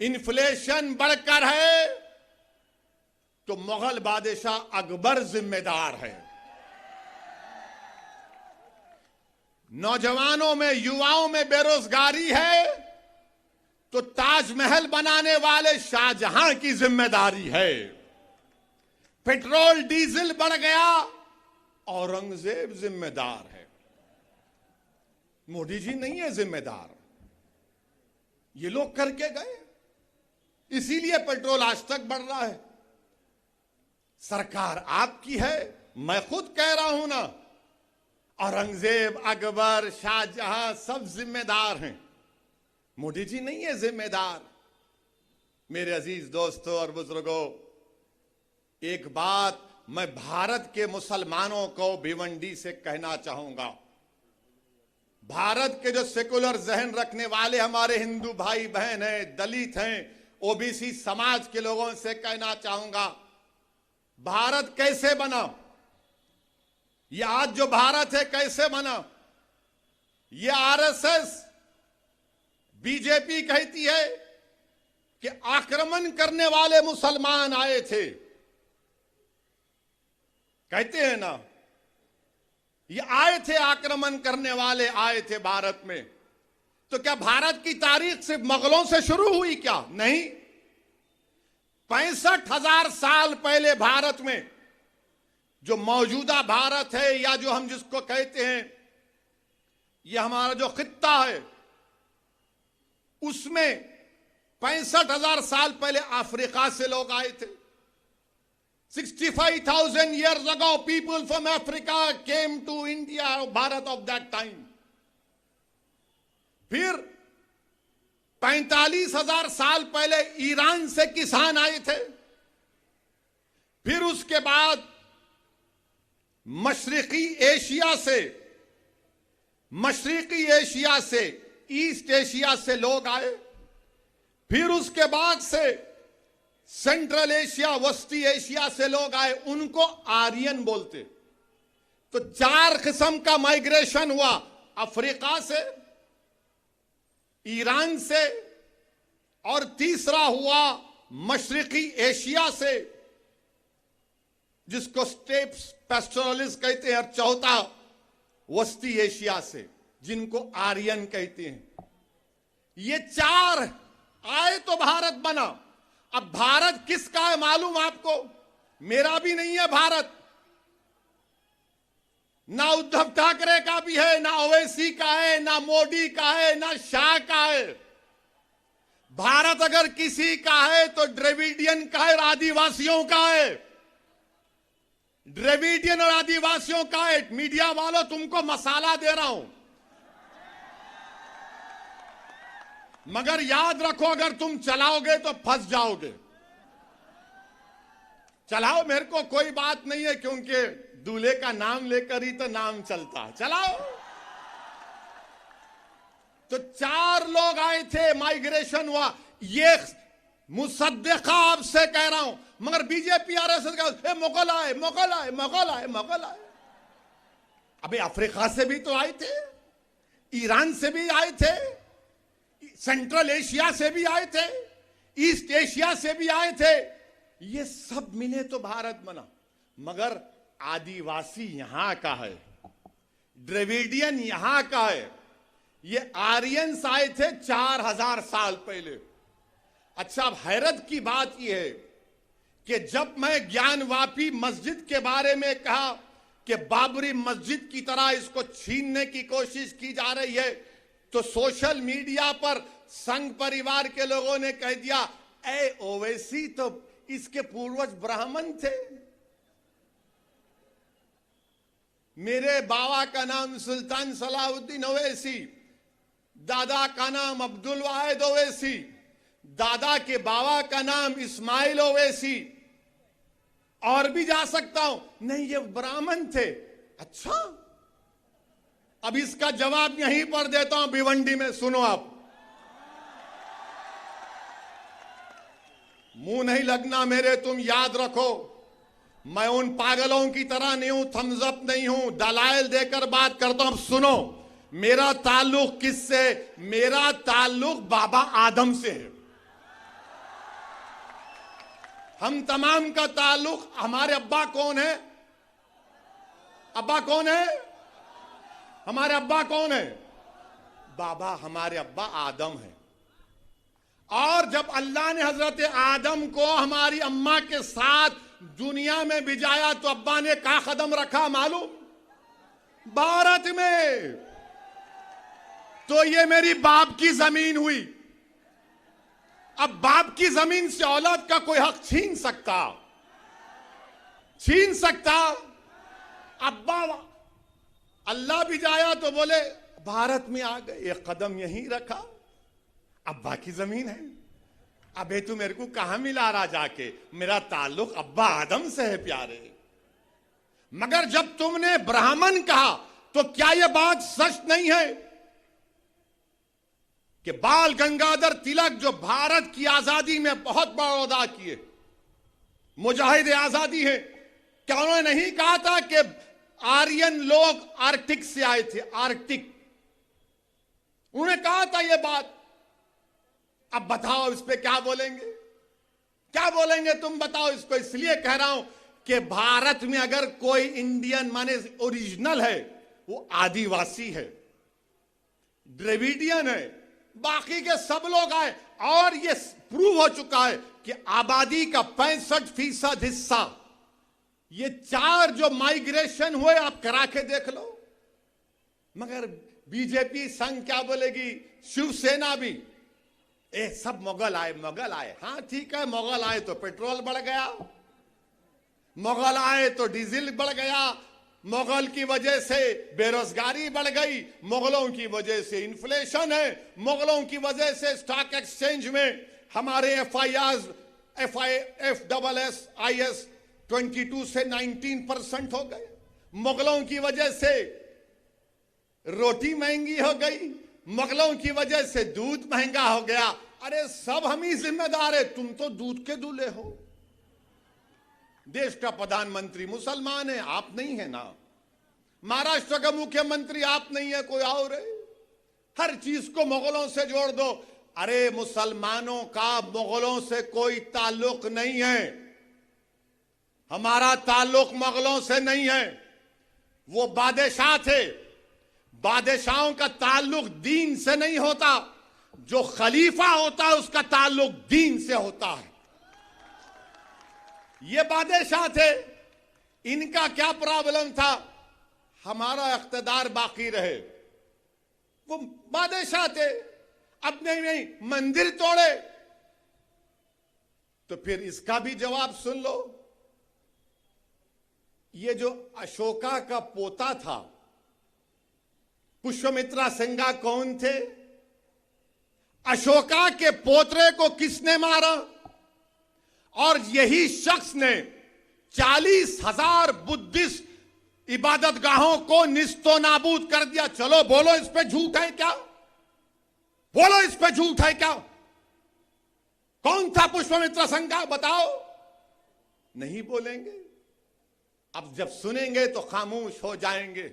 इन्फ्लेशन बढ़कर है, तो मुगल बादशाह अकबर जिम्मेदार है। नौजवानों में, युवाओं में बेरोजगारी है, तो ताजमहल बनाने वाले शाहजहां की जिम्मेदारी है। पेट्रोल डीजल बढ़ गया, औरंगजेब जिम्मेदार है। मोदी जी नहीं है जिम्मेदार, ये लोग करके गए, इसीलिए पेट्रोल आज तक बढ़ रहा है। सरकार आपकी है, मैं खुद कह रहा हूं ना, औरंगजेब, अकबर, शाहजहां सब जिम्मेदार हैं, मोदी जी नहीं है जिम्मेदार। मेरे अजीज दोस्तों और बुजुर्गों, एक बात मैं भारत के मुसलमानों को भिवंडी से कहना चाहूंगा। भारत के जो सेकुलर जहन रखने वाले हमारे हिंदू भाई बहन हैं, दलित हैं, ओबीसी समाज के लोगों से कहना चाहूंगा, भारत कैसे बना? ये आज जो भारत है कैसे बना? ये आरएसएस, बीजेपी कहती है कि आक्रमण करने वाले मुसलमान आए थे, कहते हैं ना, ये आए थे, आक्रमण करने वाले आए थे भारत में। तो क्या भारत की तारीख सिर्फ मुगलों से शुरू हुई क्या? नहीं, 65,000 साल पहले भारत में, जो मौजूदा भारत है या जो हम जिसको कहते हैं, ये हमारा जो खित्ता है, उसमें 65,000 साल पहले अफ्रीका से लोग आए थे। 65,000 years ago, people from Africa came to India, Bharat of that time. फिर 45,000 साल पहले ईरान से किसान आए थे। फिर उसके बाद मशरिकी एशिया से ईस्ट एशिया से लोग आए। फिर उसके बाद से सेंट्रल एशिया, वस्ती एशिया से लोग आए, उनको आर्यन बोलते। तो 4 किस्म का माइग्रेशन हुआ, अफ्रीका से, ईरान से, और तीसरा हुआ मशरिकी एशिया से, जिसको स्टेप्स पेस्टोरलिस कहते हैं, और चौथा वस्ती एशिया से, जिनको आर्यन कहते हैं। ये 4 आए तो भारत बना। अब भारत किसका है मालूम आपको? मेरा भी नहीं है भारत, ना उद्धव ठाकरे का भी है, ना ओवैसी का है, ना मोदी का है, ना शाह का है। भारत अगर किसी का है तो द्रविडियन का है और आदिवासियों का है। द्रविडियन और आदिवासियों का है। मीडिया वालों, तुमको मसाला दे रहा हूं, मगर याद रखो, अगर तुम चलाओगे तो फंस जाओगे। चलाओ, मेरे को कोई बात नहीं है, क्योंकि दूल्हे का नाम लेकर ही तो नाम चलता है। चलाओ। तो 4 लोग आए थे, माइग्रेशन हुआ। ये मुसद्दिका आपसे कह रहा हूं, मगर बीजेपी आरएसएस का मुगल आए। अबे अफ्रीका से भी तो आए थे, ईरान से भी आए थे, सेंट्रल एशिया से भी आए थे, ईस्ट एशिया से भी आए थे। ये सब मिले तो भारत बना। मगर आदिवासी यहां का है, द्रविडियन यहां का है। ये आर्यंस आए थे 4000 साल पहले। अच्छा, अब हैरत की बात यह है कि जब मैं ज्ञानवापी मस्जिद के बारे में कहा कि बाबरी मस्जिद की तरह इसको छीनने की कोशिश की जा रही है, तो सोशल मीडिया पर संघ परिवार के लोगों ने कह दिया, ओवैसी तो इसके पूर्वज ब्राह्मण थे। मेरे बाबा का नाम सुल्तान सलाहुद्दीन ओवैसी, दादा का नाम अब्दुल वाहिद ओवैसी, दादा के बाबा का नाम इस्माइल ओवैसी, और भी जा सकता हूं। नहीं, ये ब्राह्मण थे। अच्छा, अब इसका जवाब यहीं पर देता हूं भिवंडी में। सुनो, आप मुंह नहीं लगना मेरे, तुम याद रखो, मैं उन पागलों की तरह नहीं हूं, थम्स अप नहीं हूं, दलाइल देकर बात करता हूं। अब सुनो, मेरा ताल्लुक किससे? मेरा ताल्लुक बाबा आदम से है। हम तमाम का ताल्लुक, हमारे अब्बा कौन है? अब्बा कौन है? हमारे अब्बा कौन है? बाबा, हमारे अब्बा आदम है। और जब अल्लाह ने हजरत आदम को हमारी अम्मा के साथ दुनिया में भिजाया तो अब्बा ने कहा कदम रखा मालूम? भारत में। तो ये मेरी बाप की जमीन हुई। अब बाप की जमीन से औलाद का कोई हक छीन सकता? छीन सकता? अब्बा, अल्लाह भी जाया तो बोले भारत में आ गए, एक कदम यहीं रखा, अब्बा की जमीन है। अबे तू मेरे को कहां मिला रहा जाके? मेरा ताल्लुक अब्बा आदम से है प्यारे। मगर जब तुमने ब्राह्मण कहा तो क्या यह बात सच नहीं है कि बाल गंगाधर तिलक जो भारत की आजादी में बहुत बड़ा अदा किए, मुजाहिद आजादी है, क्या उन्होंने नहीं कहा था कि आर्यन लोग आर्कटिक से आए थे? आर्कटिक, उन्होंने कहा था यह बात। अब बताओ इस पे क्या बोलेंगे? क्या बोलेंगे तुम बताओ इसको? इसलिए कह रहा हूं कि भारत में अगर कोई इंडियन माने ओरिजिनल है, वो आदिवासी है, द्रविडियन है, बाकी के सब लोग आए। और ये प्रूव हो चुका है कि आबादी का 65% हिस्सा, ये 4 जो माइग्रेशन हुए आप करा के देख लो। मगर बीजेपी संघ क्या बोलेगी? शिवसेना भी, सब मुगल आए, मुगल आए। हां ठीक है, मुगल आए तो पेट्रोल बढ़ गया, मुगल आए तो डीजल बढ़ गया, मुगल की वजह से बेरोजगारी बढ़ गई, मुगलों की वजह से इन्फ्लेशन है, मुगलों की वजह से स्टॉक एक्सचेंज में हमारे FIS 22 से 19% हो गए, मुगलों की वजह से रोटी महंगी हो गई, मुगलों की वजह से दूध महंगा हो गया। अरे सब हम ही जिम्मेदार है, तुम तो दूध के दूल्हे हो। देश का प्रधानमंत्री मुसलमान है, आप नहीं है ना। महाराष्ट्र का मुख्यमंत्री आप नहीं है, कोई और है। हर चीज को मुगलों से जोड़ दो। अरे मुसलमानों का मुगलों से कोई ताल्लुक नहीं है, हमारा ताल्लुक मुगलों से नहीं है, वो बादशाह थे। बादशाहों का ताल्लुक दीन से नहीं होता, जो खलीफा होता है उसका ताल्लुक दीन से होता है। ये बादशाह थे, इनका क्या प्रॉब्लम था? हमारा इख्तिदार बाकी रहे। वो बादशाह थे, अब नहीं मंदिर तोड़े। तो फिर इसका भी जवाब सुन लो। ये जो अशोका का पोता था पुष्यमित्रा सिंगा, कौन थे? अशोका के पोतरे को किसने मारा? और यही शख्स ने 40,000 बुद्धिस्ट इबादत गाहों को निस्तो नाबूद कर दिया। चलो बोलो, इस पे झूठ है क्या? बोलो, इस पे झूठ है क्या? कौन था पुष्यमित्रा सिंगा? बताओ। नहीं बोलेंगे। अब जब सुनेंगे तो खामोश हो जाएंगे।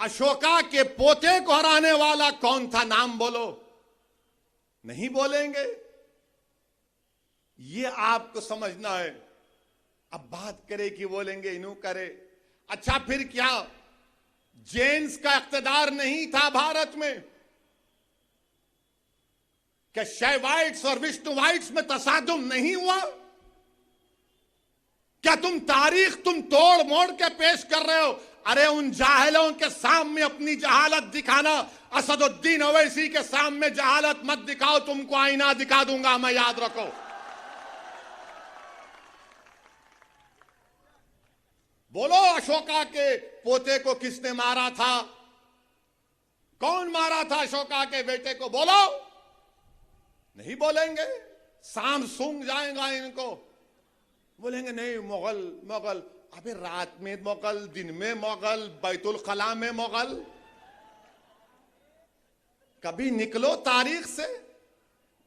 अशोका के पोते को हराने वाला कौन था? नाम बोलो। नहीं बोलेंगे। ये आपको समझना है। अब बात करे कि बोलेंगे इन्हों करे। अच्छा फिर क्या जेन्स का इख्तिदार नहीं था भारत में? क्या शैवाइट्स और विष्णुवाइट्स में तसादुम नहीं हुआ? क्या तुम तारीख तोड़ मोड़ के पेश कर रहे हो? अरे उन जाहिलों के सामने अपनी जहालत दिखाना असदुद्दीन ओवैसी के सामने जहालत मत दिखाओ, तुमको आईना दिखा दूंगा मैं, याद रखो। बोलो अशोका के पोते को किसने मारा था? कौन मारा था अशोका के बेटे को? बोलो। नहीं बोलेंगे, सांप सूंघ जाएगा इनको। बोलेंगे नहीं मुगल मुगल। अबे रात में मुगल, दिन में मुगल, बैतुल खला में मुगल। कभी निकलो तारीख से।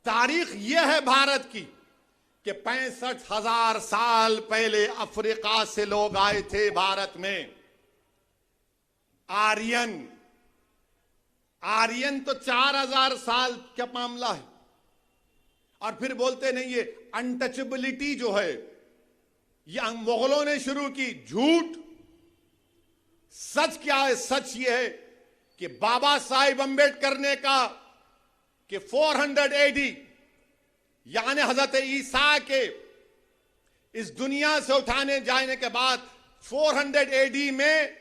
तारीख यह है भारत की कि 65,000 साल पहले अफ्रीका से लोग आए थे भारत में। आर्यन। आर्यन तो 4,000 साल का मामला है। और फिर बोलते नहीं ये अनटचेबिलिटी जो है ये मुगलों ने शुरू की। झूठ। सच क्या है? सच ये है कि बाबा साहिब अंबेडकर ने कहा कि 400 AD यानी हजरत ईसा के इस दुनिया से उठाने जाने के बाद 400 AD में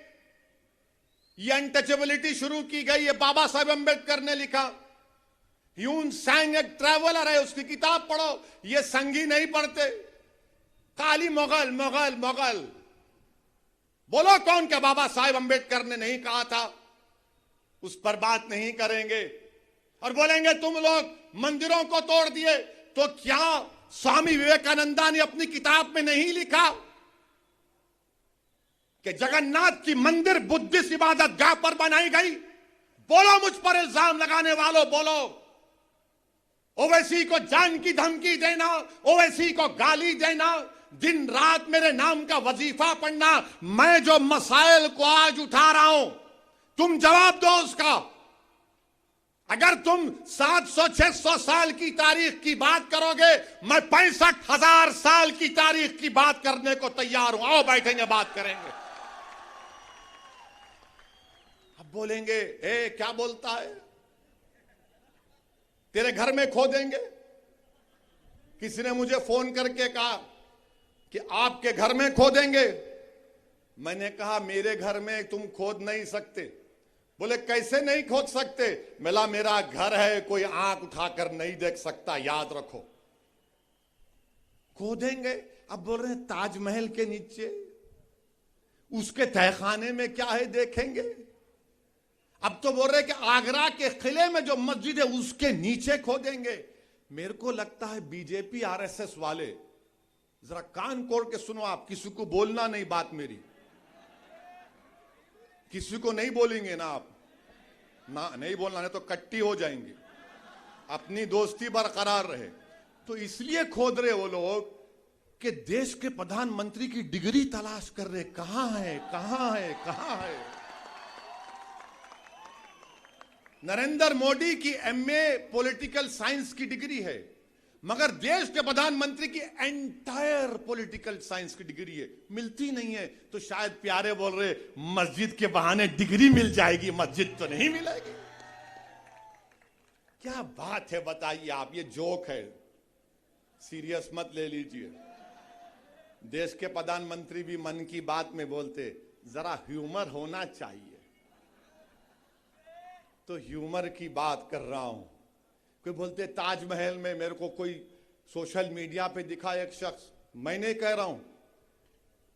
ये अनटचेबिलिटी शुरू की गई। ये बाबा साहिब अंबेडकर ने लिखा। ह्यून सैंग एक ट्रैवलर है, उसकी किताब पढ़ो। ये संगी नहीं पढ़ते। काली मुगल मुगल मुगल। बोलो कौन क्या बाबा साहिब अंबेडकर ने नहीं कहा था? उस पर बात नहीं करेंगे। और बोलेंगे तुम लोग मंदिरों को तोड़ दिए, तो क्या स्वामी विवेकानंदा ने अपनी किताब में नहीं लिखा कि जगन्नाथ की मंदिर बुद्धिस्ट इबादत गाह पर बनाई गई? बोलो मुझ पर इल्जाम लगाने वालों, बोलो। ओवैसी को जान की धमकी देना, ओवैसी को गाली देना, दिन रात मेरे नाम का वजीफा पढ़ना। मैं जो मसाइल को आज उठा रहा हूं, तुम जवाब दो उसका। अगर तुम 700-600 साल की तारीख की बात करोगे, मैं 65,000 साल की तारीख की बात करने को तैयार हूं। आओ बैठेंगे, बात करेंगे। अब बोलेंगे ए क्या बोलता है? तेरे घर में खोदेंगे। किसी ने मुझे फोन करके कहा कि आपके घर में खोदेंगे। मैंने कहा मेरे घर में तुम खोद नहीं सकते। बोले कैसे नहीं खोद सकते? मिला मेरा घर है, कोई आंख उठाकर नहीं देख सकता, याद रखो। खोदेंगे। अब बोल रहे हैं ताजमहल के नीचे, उसके तहखाने में क्या है देखेंगे। अब तो बोल रहे कि आगरा के किले में जो मस्जिद है उसके नीचे खोदेंगे। मेरे को लगता है बीजेपी आरएसएस वाले, जरा कान खोल के सुनो आप, किसी को बोलना नहीं बात मेरी, किसी को नहीं बोलेंगे ना आप, ना नहीं बोलना, नहीं तो कट्टी हो जाएंगे। अपनी दोस्ती बरकरार रहे। तो इसलिए खोद रहे वो लोग कि देश के प्रधानमंत्री की डिग्री तलाश कर रहे। कहां है, कहां है, कहां है? नरेंद्र मोदी की MA पॉलिटिकल साइंस की डिग्री है, मगर देश के प्रधानमंत्री की एंटायर पॉलिटिकल साइंस की डिग्री है, मिलती नहीं है। तो शायद प्यारे बोल रहे मस्जिद के बहाने डिग्री मिल जाएगी, मस्जिद तो नहीं मिलेगी। क्या बात है बताइए आप? ये जोक है, सीरियस मत ले लीजिए। देश के प्रधानमंत्री भी मन की बात में बोलते, जरा ह्यूमर होना चाहिए। तो ह्यूमर की बात कर रहा हूं। कोई बोलते ताजमहल में मेरे को कोई सोशल मीडिया पे दिखा एक शख्स, मैं नहीं कह रहा हूं,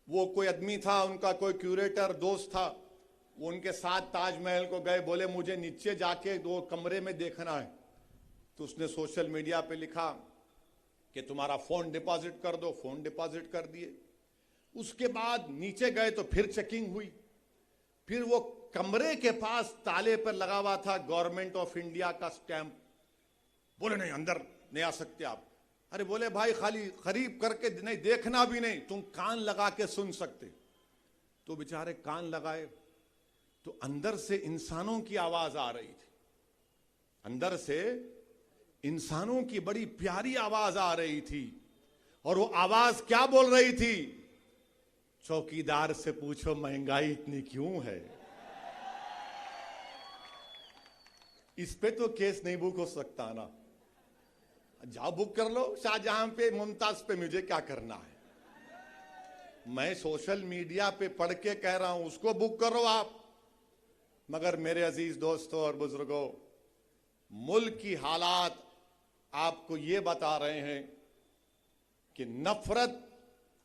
वो कोई आदमी था, उनका कोई क्यूरेटर दोस्त था, वो उनके साथ ताजमहल को गए। बोले मुझे नीचे जाके 2 कमरे में देखना है। तो उसने सोशल मीडिया पे लिखा कि तुम्हारा फोन डिपॉजिट कर दो। फोन डिपॉजिट कर दिए। उसके बाद नीचे गए तो फिर चेकिंग हुई। फिर वो कमरे के पास ताले पर लगा हुआ था गवर्नमेंट ऑफ इंडिया का स्टैंप। बोले नहीं अंदर नहीं आ सकते आप। अरे बोले भाई खाली करीब करके नहीं, देखना भी नहीं, तुम कान लगा के सुन सकते। तो बेचारे कान लगाए तो अंदर से इंसानों की आवाज आ रही थी। अंदर से इंसानों की बड़ी प्यारी आवाज आ रही थी। और वो आवाज क्या बोल रही थी? चौकीदार से पूछो महंगाई इतनी क्यों है। इस पे तो केस नहीं बुक हो सकता ना। जाओ बुक कर लो शाहजहां पे, मुमताज पे, मुझे क्या करना है? मैं सोशल मीडिया पे पढ़ के कह रहा हूं, उसको बुक करो आप। मगर मेरे अजीज दोस्तों और बुजुर्गों, मुल्क की हालात आपको ये बता रहे हैं कि नफरत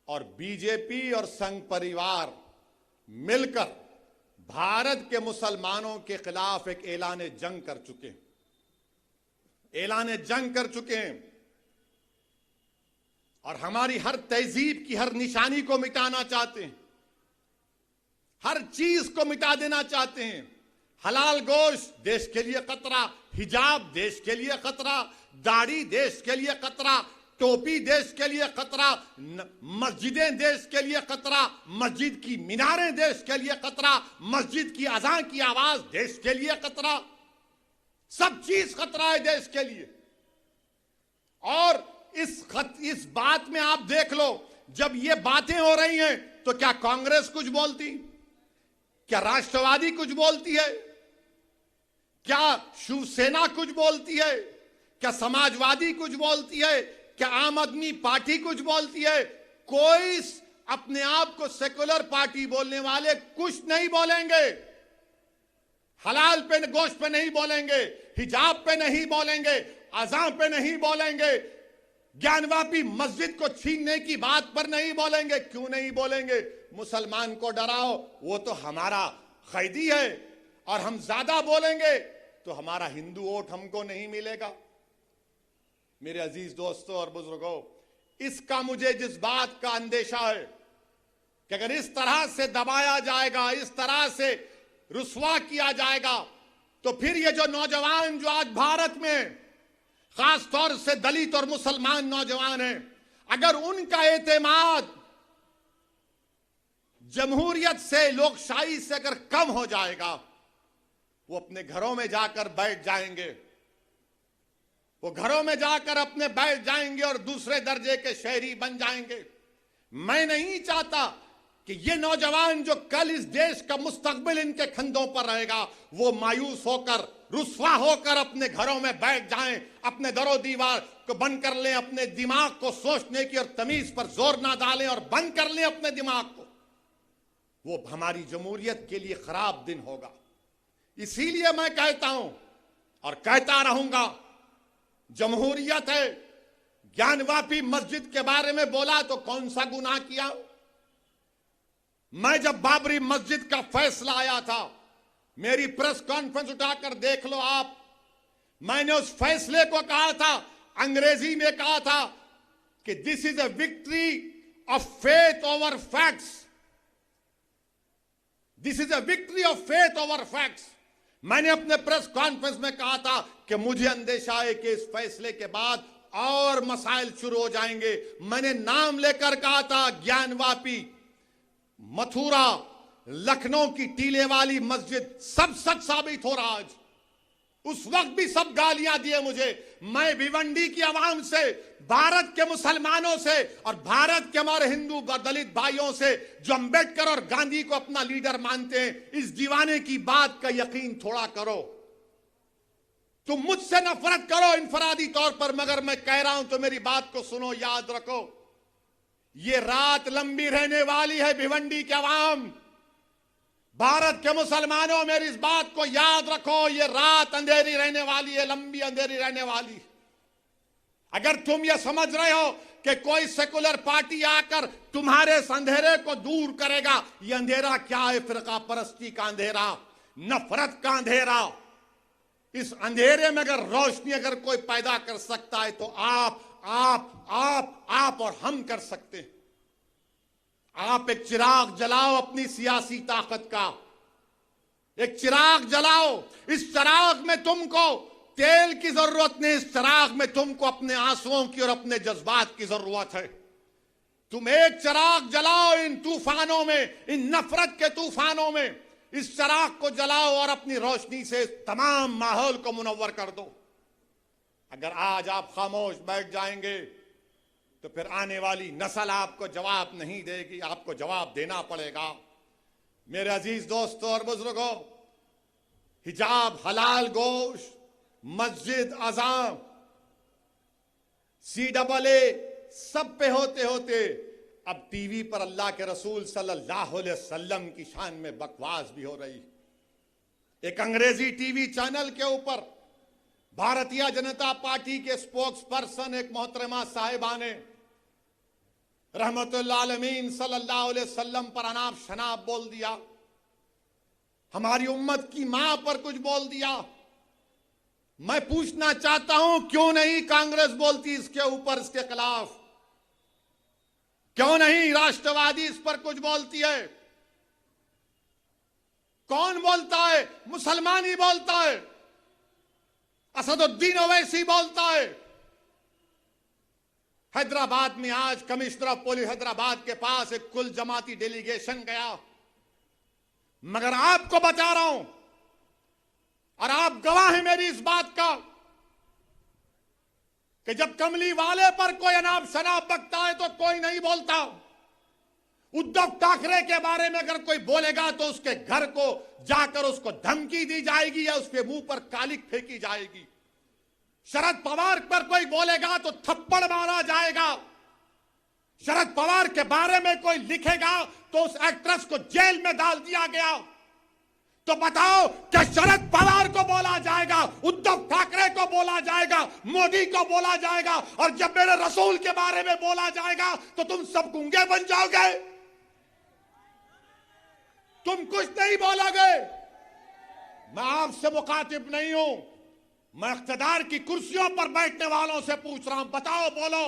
और बीजेपी और संघ परिवार मिलकर भारत के मुसलमानों के खिलाफ एक ऐलान जंग कर चुके हैं, ऐलान जंग कर चुके हैं और हमारी हर तहजीब की हर निशानी को मिटाना चाहते हैं, हर चीज को मिटा देना चाहते हैं। हलाल गोश्त देश के लिए खतरा, हिजाब देश के लिए खतरा, दाढ़ी देश के लिए खतरा, टोपी देश के लिए खतरा, मस्जिदें देश के लिए खतरा, मस्जिद की मीनारें देश के लिए खतरा, मस्जिद की अज़ान की आवाज देश के लिए खतरा, सब चीज खतरा है देश के लिए। और इस बात में आप देख लो, जब ये बातें हो रही हैं तो क्या कांग्रेस कुछ बोलती, क्या राष्ट्रवादी कुछ बोलती है, क्या शिवसेना कुछ बोलती है, क्या समाजवादी कुछ बोलती है, क्या आम आदमी पार्टी कुछ बोलती है? कोई अपने आप को सेकुलर पार्टी बोलने वाले कुछ नहीं बोलेंगे। हलाल पे गोश्त पे नहीं बोलेंगे, हिजाब पे नहीं बोलेंगे, अज़ान पे नहीं बोलेंगे, ज्ञानवापी मस्जिद को छीनने की बात पर नहीं बोलेंगे। क्यों नहीं बोलेंगे? मुसलमान को डराओ, वो तो हमारा कैदी है, और हम ज्यादा बोलेंगे तो हमारा हिंदू वोट हमको नहीं मिलेगा। मेरे अजीज दोस्तों और बुजुर्गों, इसका मुझे जिस बात का अंदेशा है कि अगर इस तरह से दबाया जाएगा, इस तरह से रुस्वा किया जाएगा, तो फिर ये जो नौजवान जो आज भारत में खास तौर से दलित और मुसलमान नौजवान हैं, अगर उनका एतमाद जमहूरियत से, लोकशाही से अगर कम हो जाएगा, वो अपने घरों में जाकर बैठ जाएंगे, वो घरों में जाकर अपने बैठ जाएंगे और दूसरे दर्जे के शहरी बन जाएंगे। मैं नहीं चाहता कि ये नौजवान जो कल इस देश का मुस्तकबिल इनके कंधों पर रहेगा, वो मायूस होकर, रुस्वा होकर अपने घरों में बैठ जाएं, अपने दरो दीवार को बंद कर लें, अपने दिमाग को सोचने की और तमीज पर जोर ना डालें और बंद कर लें अपने दिमाग को। वो हमारी जमहूरियत के लिए खराब दिन होगा। इसीलिए मैं कहता हूं और कहता रहूंगा, जमहूरियत है। ज्ञानवापी मस्जिद के बारे में बोला तो कौन सा गुनाह किया? मैं जब बाबरी मस्जिद का फैसला आया था, मेरी प्रेस कॉन्फ्रेंस उठाकर देख लो आप, मैंने उस फैसले को कहा था, अंग्रेजी में कहा था कि this is a victory of faith over facts, this is a victory of faith over facts. मैंने अपने प्रेस कॉन्फ्रेंस में कहा था कि मुझे अंदेशा है कि इस फैसले के बाद और मसाइल शुरू हो जाएंगे। मैंने नाम लेकर कहा था, ज्ञानवापी, मथुरा, लखनऊ की टीले वाली मस्जिद, सब सच साबित हो रहा। आज उस वक्त भी सब गालियां दिए मुझे। मैं भिवंडी की आवाम से, भारत के मुसलमानों से और भारत के हमारे हिंदू दलित भाइयों से जो अंबेडकर और गांधी को अपना लीडर मानते हैं, इस दीवाने की बात का यकीन थोड़ा करो। तुम मुझसे नफरत करो इनफरादी तौर पर, मगर मैं कह रहा हूं तो मेरी बात को सुनो, याद रखो, ये रात लंबी रहने वाली है। भिवंडी के अवाम, भारत के मुसलमानों, मेरी इस बात को याद रखो, ये रात अंधेरी रहने वाली है, लंबी अंधेरी रहने वाली। अगर तुम ये समझ रहे हो कि कोई सेकुलर पार्टी आकर तुम्हारे इस अंधेरे को दूर करेगा, ये अंधेरा क्या है? फिरका परस्ती का अंधेरा, नफरत का अंधेरा। इस अंधेरे में अगर रोशनी अगर कोई पैदा कर सकता है तो आप और हम कर सकते हैं। आप एक चिराग जलाओ अपनी सियासी ताकत का, एक चिराग जलाओ। इस चिराग में तुमको तेल की जरूरत नहीं, इस चिराग में तुमको अपने आंसुओं की और अपने जज्बात की जरूरत है। तुम एक चिराग जलाओ इन तूफानों में, इन नफरत के तूफानों में। इस चिराग को जलाओ और अपनी रोशनी से तमाम माहौल को मुनव्वर कर दो। अगर आज आप खामोश बैठ जाएंगे तो फिर आने वाली नस्ल आपको जवाब नहीं देगी, आपको जवाब देना पड़ेगा। मेरे अजीज दोस्तों और बुजुर्गों, हिजाब, हलाल गोश्त, मस्जिद, अज़ान, CAA सब पे होते होते अब टीवी पर अल्लाह के रसूल सल्लल्लाहु अलैहि वसल्लम की शान में बकवास भी हो रही। एक अंग्रेजी टीवी चैनल के ऊपर भारतीय जनता पार्टी के स्पोक्स पर्सन एक मोहतरमा साहिबा ने रहमतुल्लाह आलमीन सल्लल्लाहु अलैहि वसल्लम पर अनाप शनाप बोल दिया, हमारी उम्मत की मां पर कुछ बोल दिया। मैं पूछना चाहता हूं क्यों नहीं कांग्रेस बोलती इसके ऊपर, इसके खिलाफ? क्यों नहीं राष्ट्रवादी इस पर कुछ बोलती है? कौन बोलता है? मुसलमान ही बोलता है, असदुद्दीन ओवैसी बोलता है। हैदराबाद में आज कमिश्नर ऑफ पुलिस हैदराबाद के पास एक कुल जमाती डेलीगेशन गया, मगर आपको बता रहा हूं और आप गवाह हैं मेरी इस बात का कि जब कमली वाले पर कोई अनाप शनाप बकता है तो कोई नहीं बोलता। उद्धव ठाकरे के बारे में अगर कोई बोलेगा तो उसके घर को जाकर उसको धमकी दी जाएगी या उसके मुंह पर कालिक फेंकी जाएगी। शरद पवार पर कोई बोलेगा तो थप्पड़ मारा जाएगा। शरद पवार के बारे में कोई लिखेगा तो उस एक्ट्रेस को जेल में डाल दिया गया। तो बताओ क्या शरद पवार को बोला जाएगा, उद्धव ठाकरे को बोला जाएगा, मोदी को बोला जाएगा, और जब मेरे रसूल के बारे में बोला जाएगा तो तुम सब गूंगे बन जाओगे, तुम कुछ नहीं बोलोगे। मैं आपसे मुखातिब नहीं हूं, मैं इख्तिदार की कुर्सियों पर बैठने वालों से पूछ रहा हूं, बताओ बोलो।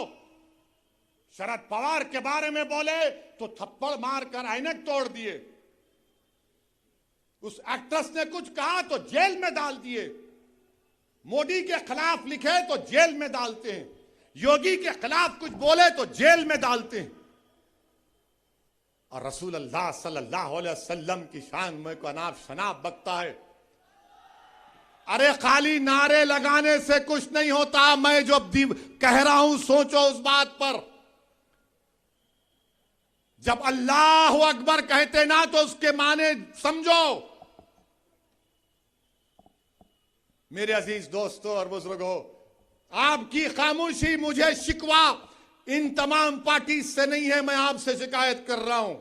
शरद पवार के बारे में बोले तो थप्पड़ मारकर ऐनक तोड़ दिए, उस एक्ट्रेस ने कुछ कहा तो जेल में डाल दिए, मोदी के खिलाफ लिखे तो जेल में डालते हैं, योगी के खिलाफ कुछ बोले तो जेल में डालते हैं। और रसूल अल्लाह सल्लल्लाहु अलैहि वसल्लम की शान में को अनाप शनाप बकता है। अरे खाली नारे लगाने से कुछ नहीं होता। मैं जो कह रहा हूं सोचो उस बात पर। जब अल्लाह अकबर कहते ना तो उसके माने समझो। मेरे अजीज दोस्तों और बुजुर्गों, आपकी खामोशी मुझे शिकवा इन तमाम पार्टी से नहीं है, मैं आपसे शिकायत कर रहा हूं।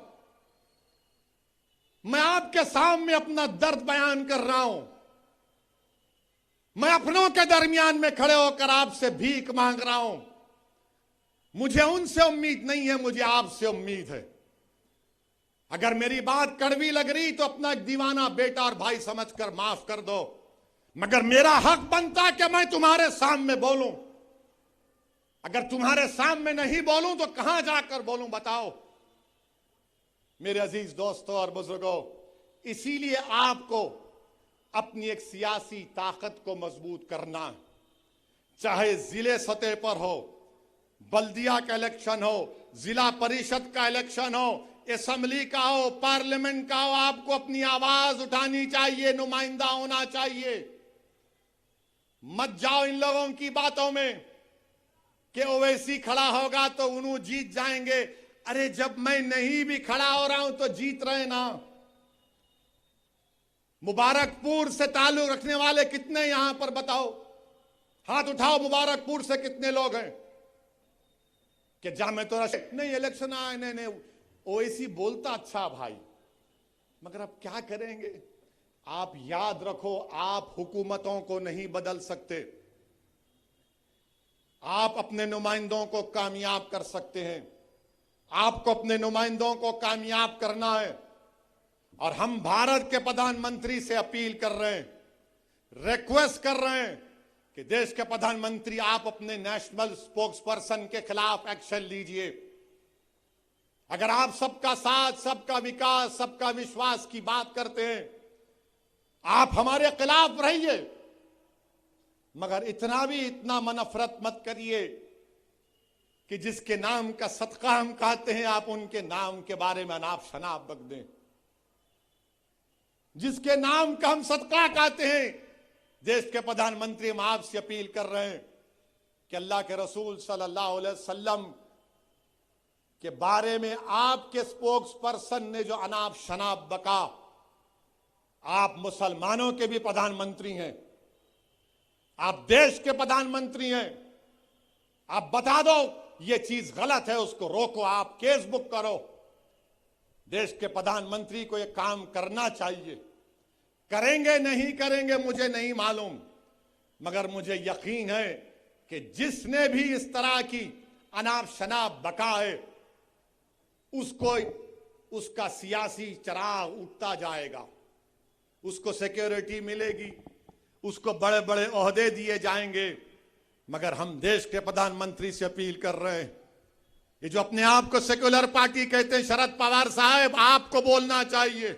मैं आपके सामने अपना दर्द बयान कर रहा हूं। मैं अपनों के दरमियान में खड़े होकर आपसे भीख मांग रहा हूं। मुझे उनसे उम्मीद नहीं है, मुझे आपसे उम्मीद है। अगर मेरी बात कड़वी लग रही तो अपना एक दीवाना बेटा और भाई समझकर माफ कर दो, मगर मेरा हक बनता कि मैं तुम्हारे सामने बोलूं। अगर तुम्हारे सामने नहीं बोलूं तो कहां जाकर बोलूं, बताओ मेरे अजीज दोस्तों और बुजुर्गों। इसीलिए आपको अपनी एक सियासी ताकत को मजबूत करना, चाहे जिले सतह पर हो, बल्दिया का इलेक्शन हो, जिला परिषद का इलेक्शन हो, असेंबली का हो, पार्लियामेंट का हो, आपको अपनी आवाज उठानी चाहिए, नुमाइंदा होना चाहिए। मत जाओ इन लोगों की बातों में कि ओवैसी खड़ा होगा तो उन्हों जीत जाएंगे। अरे जब मैं नहीं भी खड़ा हो रहा हूं तो जीत रहे ना। मुबारकपुर से ताल्लुक रखने वाले कितने यहां पर बताओ, हाथ उठाओ। मुबारकपुर से कितने लोग हैं कि जा मैं तो नहीं इलेक्शन आए, नहीं ओवैसी बोलता अच्छा भाई, मगर अब क्या करेंगे। आप याद रखो, आप हुकूमतों को नहीं बदल सकते, आप अपने नुमाइंदों को कामयाब कर सकते हैं। आपको अपने नुमाइंदों को कामयाब करना है। और हम भारत के प्रधानमंत्री से अपील कर रहे हैं, रिक्वेस्ट कर रहे हैं कि देश के प्रधानमंत्री आप अपने नेशनल स्पोक्स पर्सन के खिलाफ एक्शन लीजिए। अगर आप सबका साथ, सबका विकास, सबका विश्वास की बात करते हैं, आप हमारे खिलाफ रहिए, मगर इतना नफरत मत करिए कि जिसके नाम का सदका हम कहते हैं आप उनके नाम के बारे में अनाप शनाप बक दें। जिसके नाम का हम सदका कहते हैं, देश के प्रधानमंत्री हम आपसे अपील कर रहे हैं कि अल्लाह के रसूल सल्लल्लाहु अलैहि वसल्लम के बारे में आपके स्पोक्स पर्सन ने जो अनाप शनाप बका, आप मुसलमानों के भी प्रधानमंत्री हैं, आप देश के प्रधानमंत्री हैं, आप बता दो ये चीज गलत है, उसको रोको, आप केस बुक करो। देश के प्रधानमंत्री को यह काम करना चाहिए। करेंगे नहीं करेंगे मुझे नहीं मालूम, मगर मुझे यकीन है कि जिसने भी इस तरह की अनाप शनाप बकाए उसको उसका सियासी चराग उठता जाएगा, उसको सिक्योरिटी मिलेगी, उसको बड़े बड़े ओहदे दिए जाएंगे। मगर हम देश के प्रधानमंत्री से अपील कर रहे हैं, ये जो अपने आप को सेक्युलर पार्टी कहते हैं, शरद पवार साहब आपको बोलना चाहिए।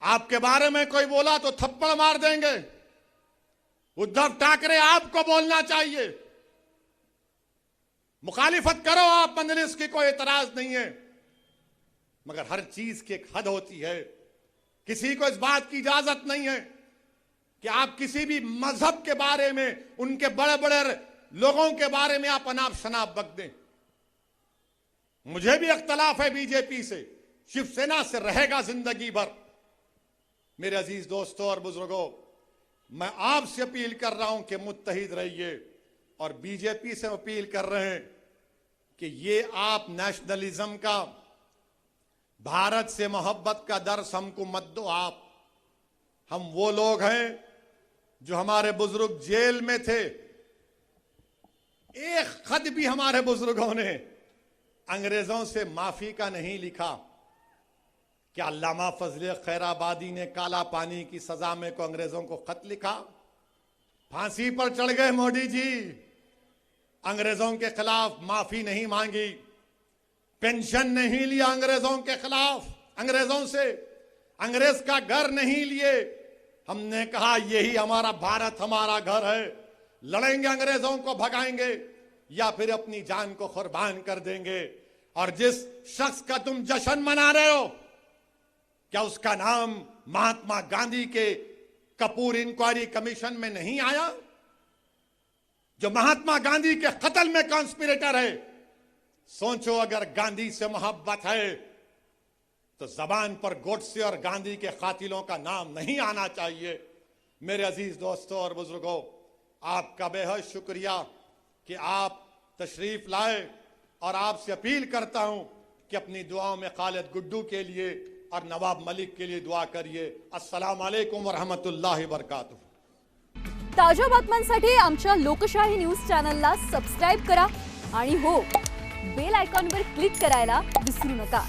आपके बारे में कोई बोला तो थप्पड़ मार देंगे। उद्धव ठाकरे आपको बोलना चाहिए। मुखालिफत करो आप, मंजलिस की कोई एतराज नहीं है, मगर हर चीज की एक हद होती है। किसी को इस बात की इजाजत नहीं है कि आप किसी भी मजहब के बारे में, उनके बड़े बड़े लोगों के बारे में आप अनाप शनाप बक दें। मुझे भी इख्तलाफ है बीजेपी से, शिवसेना से रहेगा जिंदगी भर। मेरे अजीज दोस्तों और बुजुर्गों, मैं आपसे अपील कर रहा हूं कि मुत्तहिद रहिए, और बीजेपी से अपील कर रहे हैं कि ये आप नेशनलिज्म का, भारत से मोहब्बत का दर्स हमको मत दो आप। हम वो लोग हैं जो हमारे बुजुर्ग जेल में थे, एक खत भी हमारे बुजुर्गों ने अंग्रेजों से माफी का नहीं लिखा। क्या अल्लामा फजले खैराबादी ने काला पानी की सजा में को अंग्रेजों को खत लिखा? फांसी पर चढ़ गए मोदी जी, अंग्रेजों के खिलाफ माफी नहीं मांगी, पेंशन नहीं लिया अंग्रेजों के खिलाफ, अंग्रेजों से अंग्रेज का घर नहीं लिए। हमने कहा यही हमारा भारत, हमारा घर है, लड़ेंगे, अंग्रेजों को भगाएंगे या फिर अपनी जान को कुर्बान कर देंगे। और जिस शख्स का तुम जश्न मना रहे हो, क्या उसका नाम महात्मा गांधी के कपूर इंक्वायरी कमीशन में नहीं आया, जो महात्मा गांधी के कत्ल में कॉन्स्पिरेटर है? सोचो, अगर गांधी से मोहब्बत है तो जबान पर गोडसे और गांधी के कातिलों का नाम नहीं आना चाहिए। मेरे अजीज दोस्तों और बुजुर्गों, आपका बेहद शुक्रिया कि आप तशरीफ लाए, और आपसे अपील करता हूं कि अपनी दुआओं में खालिद गुड्डू के लिए और नवाब मलिक के लिए दुआ करिए। अस्सलाम वालेकुम व रहमतुल्लाहि व बरकातुहू। ताज्या बातम्यांसाठी आमच्या लोकशाही न्यूज चॅनलला सबस्क्राइब करा आणि हो, बेल आयकॉनवर क्लिक करायला विसरू नका।